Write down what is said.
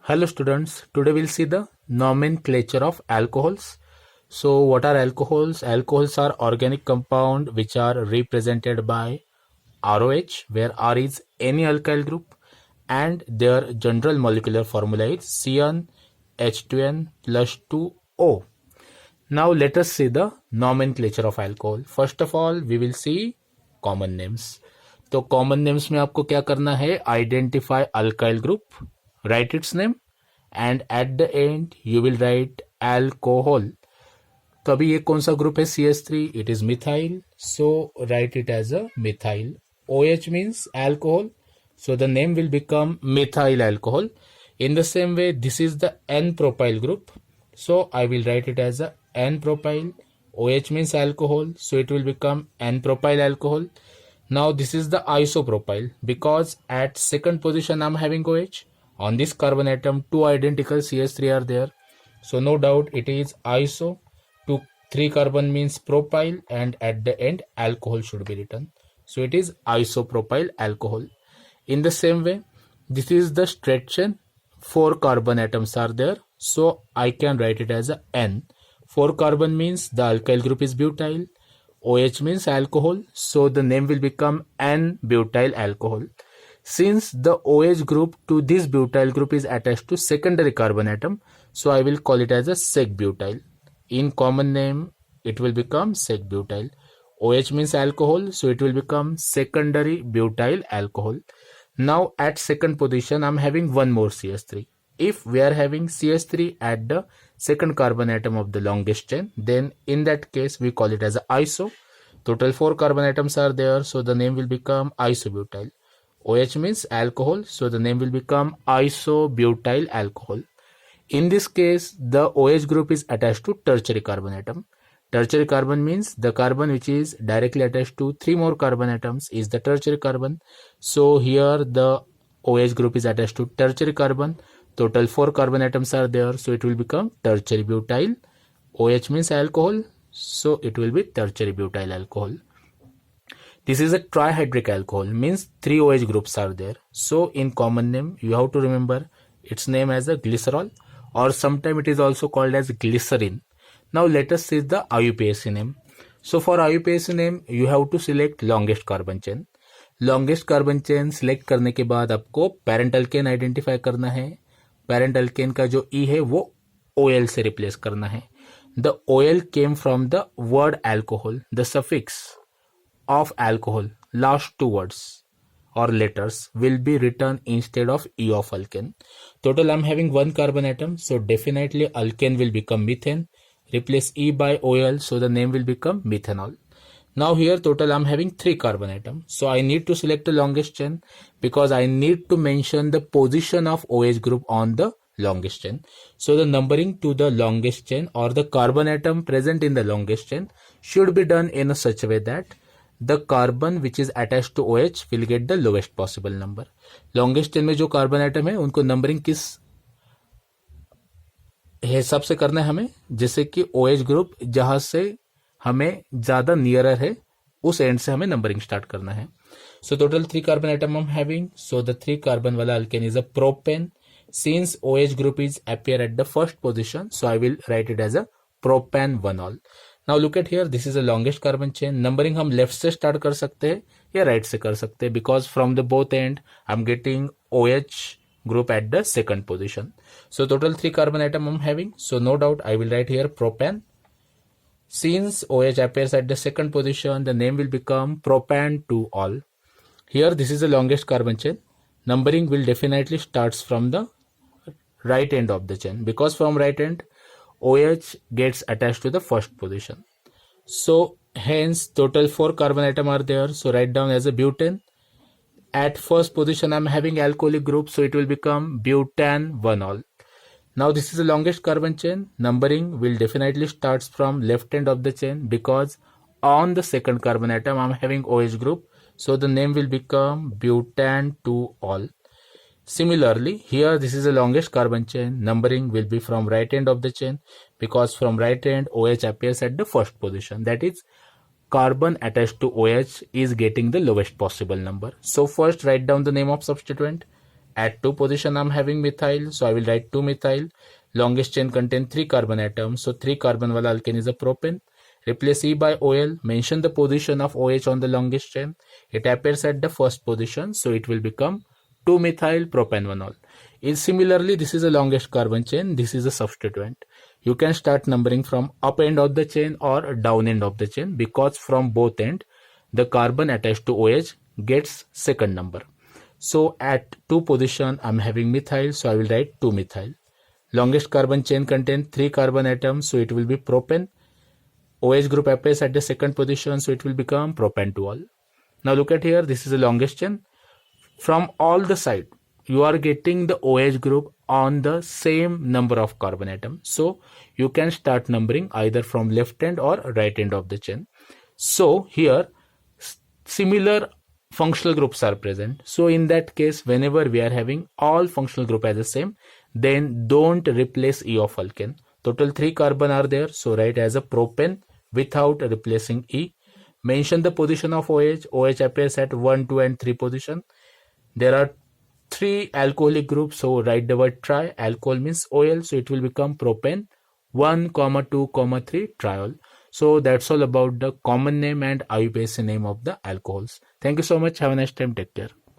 Hello students, today we'll see the nomenclature of alcohols. So what are alcohols? Alcohols are organic compound which are represented by ROH, where R is any alkyl group and their general molecular formula is CnH2n plus 2O. Now let us see the nomenclature of alcohol. First of all we will see common names. तो common names में आपको क्या करना है, identify alkyl group, write its name and at the end you will write alcohol. तो अभी ये कौन सा ग्रुप है, CH3, it is methyl, so write it as a methyl. OH means alcohol, so the name will become methyl alcohol. In the same way, this is the N-propyl group, so I will write it as a N-propyl. OH means alcohol, so it will become N-propyl alcohol. Now this is the isopropyl, because at second position I'm having OH. On this carbon atom, two identical CH3 are there, so no doubt it is iso. 3 carbon means propyl, and at the end alcohol should be written, so it is isopropyl alcohol. In the same way, this is the straight chain, 4 carbon atoms are there, so I can write it as a N. 4 carbon means the alkyl group is butyl, OH means alcohol, so the name will become N-butyl alcohol. Since the OH group to this butyl group is attached to secondary carbon atom, so I will call it as a sec-butyl. In common name, it will become sec-butyl. OH means alcohol, so it will become secondary butyl alcohol. Now at second position, I'm having one more CH3. If we are having CH3 at the second carbon atom of the longest chain, then in that case we call it as a iso. Total 4 carbon atoms are there, so the name will become isobutyl. OH means alcohol, so the name will become isobutyl alcohol. In this case, the OH group is attached to tertiary carbon atom. Tertiary carbon means the carbon which is directly attached to 3 more carbon atoms is the tertiary carbon. So here the OH group is attached to tertiary carbon. Total 4 carbon atoms are there, so it will become tertiary butyl. OH means alcohol, so it will be tertiary butyl alcohol. This is a trihydric alcohol, means 3 OH groups are there. So in common name, you have to remember its name as a glycerol, or sometimes it is also called as glycerin. Now let us see the IUPAC name. So for IUPAC name, you have to select longest carbon chain. Longest carbon chain select करने के बाद आपको parent alkane identify करना है. Parent alkane का जो E है वो OL से replace करना है. The OL came from the word alcohol. The suffix of alcohol, last 2 words or letters will be written instead of E of alkane. Total I'm having 1 carbon atom, so definitely alkane will become methane. Replace E by OL, so the name will become methanol. Now here total I'm having 3 carbon atoms, so I need to select the longest chain because I need to mention the position of OH group on the longest chain. So the numbering to the longest chain or the carbon atom present in the longest chain should be done in a such a way that the carbon which is attached to OH will get the lowest possible number. Longest chain में जो carbon atom है उनको numbering किस हिसाब से करना है हमें, जैसे कि OH ग्रुप जहां से हमें ज्यादा नियरर है उस एंड से हमें नंबरिंग स्टार्ट करना है. सो टोटल 3 कार्बन एटम हम हैविंग, सो द 3 कार्बन वाला alkane is a propane. Since OH group is appear at the first position, so I will write it as a propane 1-ऑल. Now look at here, this is a longest carbon chain. Numbering हम left से start कर सकते हैं या right से कर सकते हैं, because from the both end I am getting OH group at the second position. So total 3 carbon atom I'm having, so no doubt I will write here propan. Since OH appears at the second position, the name will become propan 2-all. Here this is the longest carbon chain. Numbering will definitely starts from the right end of the chain, because from right end OH gets attached to the first position. So hence total 4 carbon atom are there, so write down as a butane. At first position I'm having alcoholic group, so it will become butan 1-all. Now this is the longest carbon chain. Numbering will definitely starts from left end of the chain, because on the second carbon atom I'm having OH group, so the name will become butan 2-all. Similarly here this is the longest carbon chain. Numbering will be from right end of the chain, because from right end OH appears at the first position, that is carbon attached to OH is getting the lowest possible number. So first write down the name of substituent. At 2 position I'm having methyl, so I will write 2-methyl. Longest chain contain 3 carbon atoms, so 3 carbon wala alkane is a propane. Replace E by OL, mention the position of OH on the longest chain. It appears at the first position, so it will become 2-methyl propanol. Similarly, this is the longest carbon chain, this is a substituent. You can start numbering from up end of the chain or down end of the chain, because from both end the carbon attached to OH gets second number. So at 2 position I'm having methyl, so I will write 2-methyl. Longest carbon chain contains 3 carbon atoms, so it will be propane. OH group appears at the second position, so it will become propanol. Now look at here, this is the longest chain. From all the side you are getting the OH group on the same number of carbon atoms, so you can start numbering either from left end or right end of the chain. So here similar functional groups are present, so in that case whenever we are having all functional group as the same, then don't replace E of alkane. Total 3 carbon are there, so write as a propane without replacing E. Mention the position of OH. OH appears at 1, 2 and 3 position. There are 3 alcoholic groups, so write the word tri. Alcohol means OL, so it will become propane 1, 2, 3 triol. So that's all about the common name and IUPAC name of the alcohols. Thank you so much. Have a nice time. Take care.